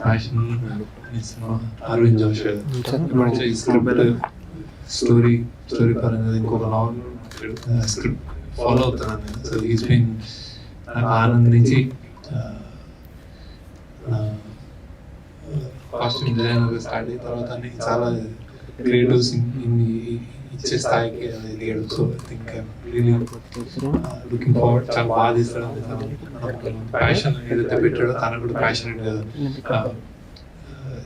Passion is Arvind Josh. Story పరంగా ఇంకొక naval script follow అవుతున్నాను నేను. సో ఈస్ బీన్ నాకు ఆనంద్ నుంచి కాస్ట్యూమ్ డిజైనర్గా స్టార్ట్ అయిన తర్వాత చాలా క్రియేటివ్స్ ఇచ్చే స్థాయికి ఎదిగాడు. So I think really looking forward. చాలా బాగా తీస్తాడు. ప్యాషన్ ఏదైతే పెట్టాడో తనకు కూడా ప్యాషనెట్గా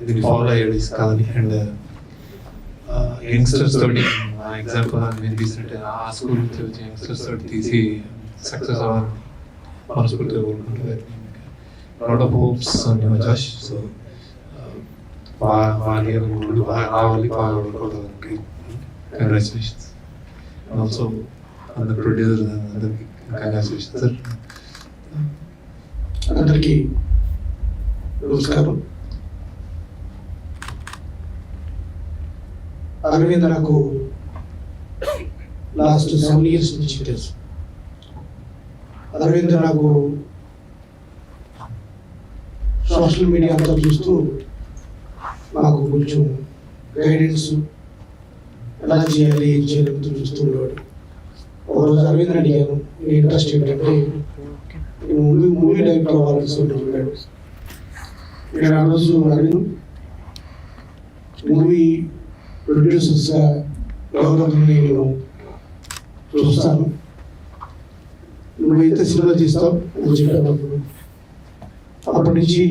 దీన్ని ఫాలో అయ్యాడు కాదని. అండ్ యంగ్స్టర్స్ తోటి ఎగ్జాంపుల్ నేను తీసినట్టే ఆ స్కూల్ నుంచి వచ్చి యంగ్స్టర్స్ తోటి తీసి సక్సెస్ అవ్వాలని మనస్ఫూర్తిగా కోరుకుంటుంది. Lot of hopes on your జష్. సో బాగా రావాలి, బాగా కోరుకోవడానికి కంగ్రాచులేషన్స్. ఆల్సో అందరు ప్రొడ్యూసర్ అందరికి కంగ్రాచులేషన్స్ సార్. అందరికీ నమస్కారం. అరవింద్ నాకు లాస్ట్ 7 years నుంచి తెలుసు. అరవింద్ నాకు సోషల్ మీడియా అంతా చూస్తూ నాకు కొంచెం గైడెన్స్ ఎలా చేయాలి ఏం చేయాలి చూస్తూ ఉండేవాడు. ఒకరోజు అరవింద్ అడిగాను, నీ ఇంట్రెస్ట్ ఏంటంటే మూవీ డైరెక్టర్ అవ్వాలని చెప్పాడు. నేను ఆ రోజు అరవింద్ మూవీ ప్రొడ్యూసర్స్గా ఎవరెవరిని నేను చూస్తాను, నువ్వైతే సినిమా తీస్తావు అని చెప్పినప్పుడు అప్పటి నుంచి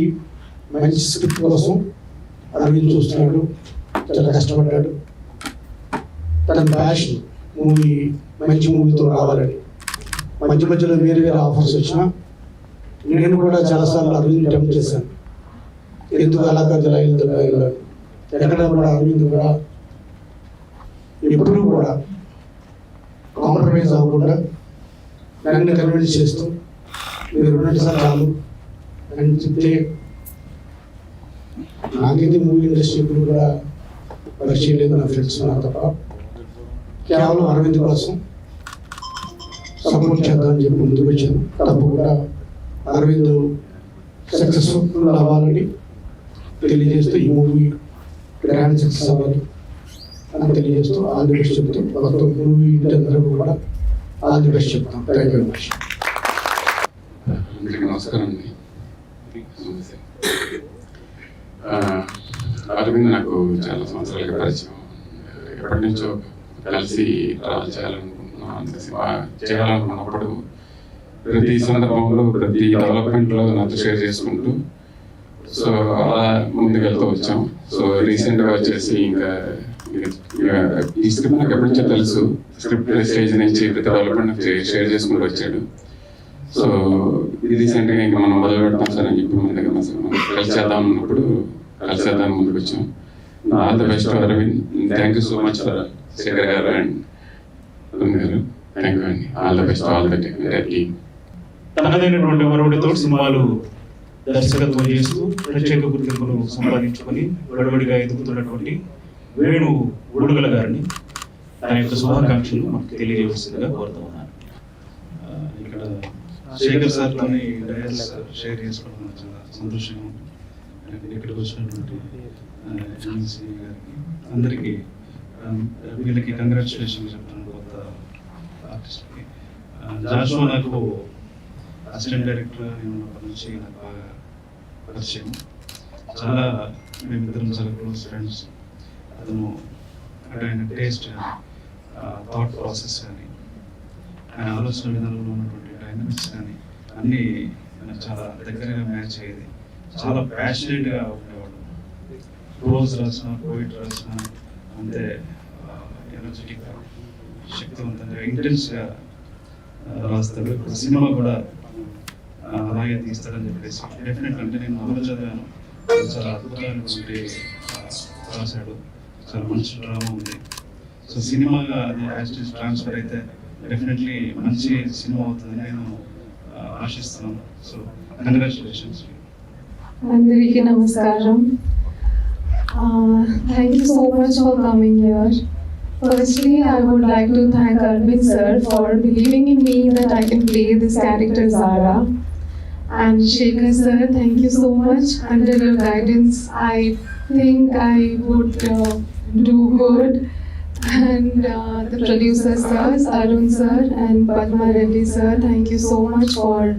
మంచి స్క్రిప్ట్ కోసం అరవింద్ చూస్తున్నాడు. చాలా కష్టపడ్డాడు. తన ప్యాషన్ మంచి మూవీతో రావాలని. మధ్యలో వేరే ఆఫర్స్ వచ్చినా నేను కూడా చాలాసార్లు అరవింద్ టెంప్ట్ చేశాను. ఎందుకు అలా కాదు ఇలా వెళ్ళాను. ఎక్కడ కూడా అరవింద్ కూడా ఎప్పుడూ కూడా కాంప్రమైజ్ అవ్వకుండా నన్ను కన్విన్స్ చేస్తూ మీరు ఉన్నట్టు సార్ చాలు అని చెప్తే నాకైతే మూవీ ఇండస్ట్రీ ఇప్పుడు కూడా పరిచయం లేదు, నా ఫ్రెండ్స్ నా తప్ప. కేవలం అరవింద్ కోసం సపోర్ట్ చేద్దామని చెప్పి ముందుకు వచ్చాను. తప్పకుండా అరవింద్ సక్సెస్ఫుల్ అవ్వాలని తెలియజేస్తూ ఈ మూవీ గ్రాండ్ సక్సెస్ అవ్వాలి అని తెలియజేస్తూ ఆల్ ది బెస్ట్ చెప్తూ మొత్తం మూవీ అందరూ కూడా ఆల్ ది బెస్ట్ చెప్తాం. Thank you very much. అందరికీ నమస్కారం అండి. అరవింద్ నాకు చాలా సంవత్సరాలుగా పరిచయం. ఎప్పటి నుంచో కలిసి ట్రావెల్ చేయాలనుకున్నప్పుడు ప్రతి సందర్భంలో ప్రతి డెవలప్మెంట్లో నాతో షేర్ చేసుకుంటూ సో అలా ముందుకెళ్తూ వచ్చాం. సో రీసెంట్గా వచ్చేసి ఇంకా ఈ స్క్రిప్ట్ నాకు ఎప్పటి నుంచో తెలుసు. స్క్రిప్ట్ స్టేజ్ నుంచి ప్రతి డెవలప్మెంట్ షేర్ చేసుకుంటూ వచ్చాడు. సో రీసెంట్గా ఇంకా మనం మొదలు పెడతాం సార్ అని చెప్పి మన దగ్గర కలిసి చేద్దాం అన్నప్పుడు కలిసి చేద్దాం ముందుకు వచ్చాం. All the best Arvind. Thank you so much for Shekhar గారు అండ్ అరుణ్ గారు. థ్యాంక్ యూ అండి. All the best all the team. తనదైనటువంటి ఒరవడితో సినిమాలు దర్శకత్వం చేస్తూ ప్రత్యేక గుర్తింపును సంపాదించుకొని గడబడిగా ఎదుగుతున్నటువంటి వేణు ఉడుగల గారిని తన యొక్క శుభాకాంక్షలు మనకు తెలియజేస్తుందిగా కోరుతూ ఉన్నాను. ఇక్కడ శేఖర్ సార్తో డయాస్ షేర్ చేసుకోవడం చాలా సంతోషంగా ఉంది. ఇక్కడికి వచ్చినటువంటి ఎమ్మెల్సీ గారికి అందరికీ వీళ్ళకి కంగ్రాచులేషన్ చెప్తున్నాను. కొత్త ఆర్టిస్ట్కి జాషువా నాకు అసిస్టెంట్ డైరెక్టర్ ఉన్నప్పటి నుంచి నాకు బాగా పరిచయం. చాలా మేమిద్దరం చాలా క్లోజ్ ఫ్రెండ్స్. అతను అంటే ఆయన టేస్ట్ కానీ థాట్ ప్రాసెస్ కానీ ఆయన ఆలోచన విధానంలో ఉన్నటువంటి డైనమిక్స్ కానీ అన్నీ నాకు చాలా దగ్గరగా మ్యాచ్ అయ్యేది. చాలా ప్యాషనేట్గా ఉండేవాడు. ప్రోజ్ రాసిన పోయిట్ రాసిన అంతే ఎనర్జెటిక్గా శక్తివంతంగా ఇంటెన్స్గా రాస్తాడు. సినిమా కూడా అలాగే తీస్తాడని చెప్పేసి డెఫినెట్గా అంటే నేను మొదలు చదివాను. చాలా అద్భుతమైనటువంటి రాశాడు. చాలా మంచి డ్రామా ఉంది. సో సినిమాగా అది యాక్చువల్ ట్రాన్స్ఫర్ అయితే డెఫినెట్లీ మంచి సినిమా అవుతుందని నేను ఆశిస్తున్నాను. So congratulations. అందరికీ నమస్కారం. Thank you so much for coming here. Firstly, I would like to thank Arvind sir for believing in me that I can play this character Zara. And Shekhar sir, thank you so much. Under your guidance, I think I would do good. And the producers sirs, Arun sir and Padma Reddy sir, thank you so much for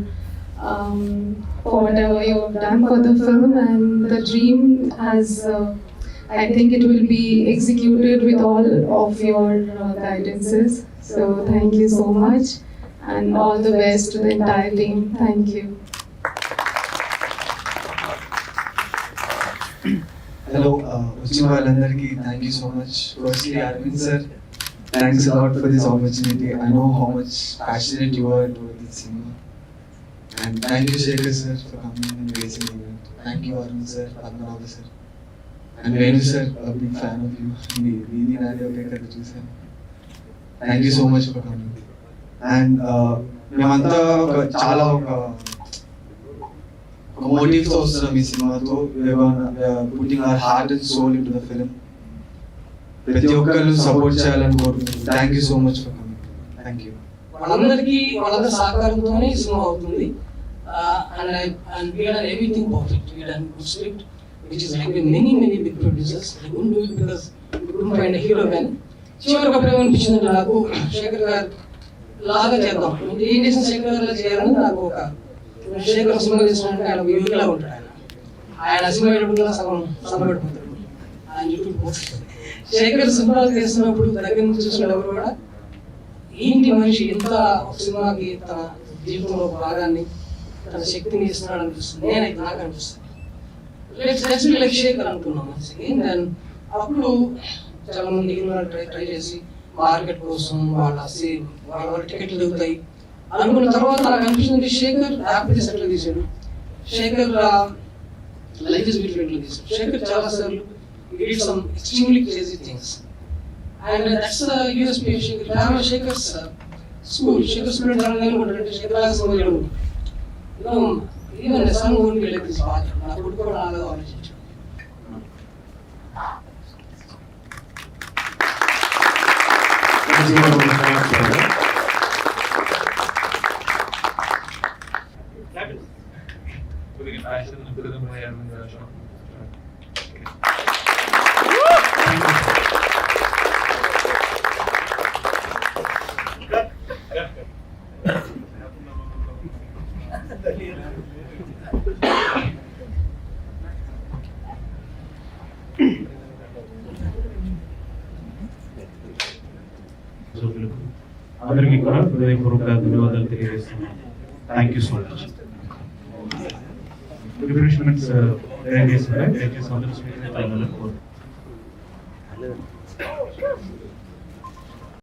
whatever you have done for the film, and the dream has I think it will be executed with all of your guidances. So thank you so much, and all the best to the entire team. Thank you. Hello, వచ్చిన వాళ్ళందరికీ thank you so much. Firstly Aravind sir, thanks a lot for this opportunity. I know how much passionate you are toward this cinema. And thank you Shekhar sir for coming and gracing the event. Thank you Aravind sir, Padmanabha sir and Venu sir. Big fan of you. మీది నాది ఒకే కదా చూసాను. Thank you so much for coming. And మేమంతా చాలా ఒక మోటివ్తో వస్తున్నాం ఈ సినిమాతో. Putting our heart and soul into the film. ప్రతి ఒక్కరు సపోర్ట్ చేయాలని కోరుకుంటున్నాను. Thank you so much for coming. Thank you. వాళ్ళందరికీ వాళ్ళందరి సహకారంతోనే ఈ సినిమా అవుతుంది. And we done everything perfect. We done good script which is like many big producers. I couldn't do it because we couldn't find a hero గాని చివరికి అప్పుడు ఏమనిపించిందంటే నాకు శేఖర్ గారు లాగా చేద్దాం, ఏం చేసిన శేఖర్ గారు చేయాలని నాకు ఒక శేఖర్ సినిమా చేసినట్టు ఆయన యోగిలా ఉంటాడు. ఆయన సినిమా వేయడం సగం సమపడిపోతాడు. ఆయన చుట్టూ శేఖర్ సినిమాలు చేస్తున్నప్పుడు దగ్గర నుంచి చూసిన ఎవరు కూడా ఏంటి మనిషి ఎంత సినిమాకి తన జీవితంలో భాగాన్ని తన శక్తిని ఇస్తున్నాడు అనిపిస్తుంది. నేనైతే నాకు అనిపిస్తుంది లెట్స్ బి లైక్ శేఖర్ అనుకున్నాం. దెన్ అప్పుడు చాలా మంది ట్రై చేసి మార్కెట్ కోసం వాళ్ళ టికెట్లు దిగుతాయి అనుకున్న తర్వాత నాకు అనిపిస్తుంది శేఖర్ హ్యాపీ సెటిల్ తీశాడు. శేఖర్ లైఫ్ ఇస్ బ్యూటిఫుల్ తీశాడు. శేఖర్ చాలా సార్లు did some extremely crazy things, and that's the USP of Shekhar. Family Shekhar's school. Shekhar students are not going to Shekhar class. Even the son won't be like this father. Na kudu kuda alaga ఆలోచించాడు. అందరికీ కూడా హృదయపూర్వక ధన్యవాదాలు తెలియజేస్తున్నాను. Thank you so much. Refreshments arrange చేస్తున్నారు. దయచేసి అందరూ speaker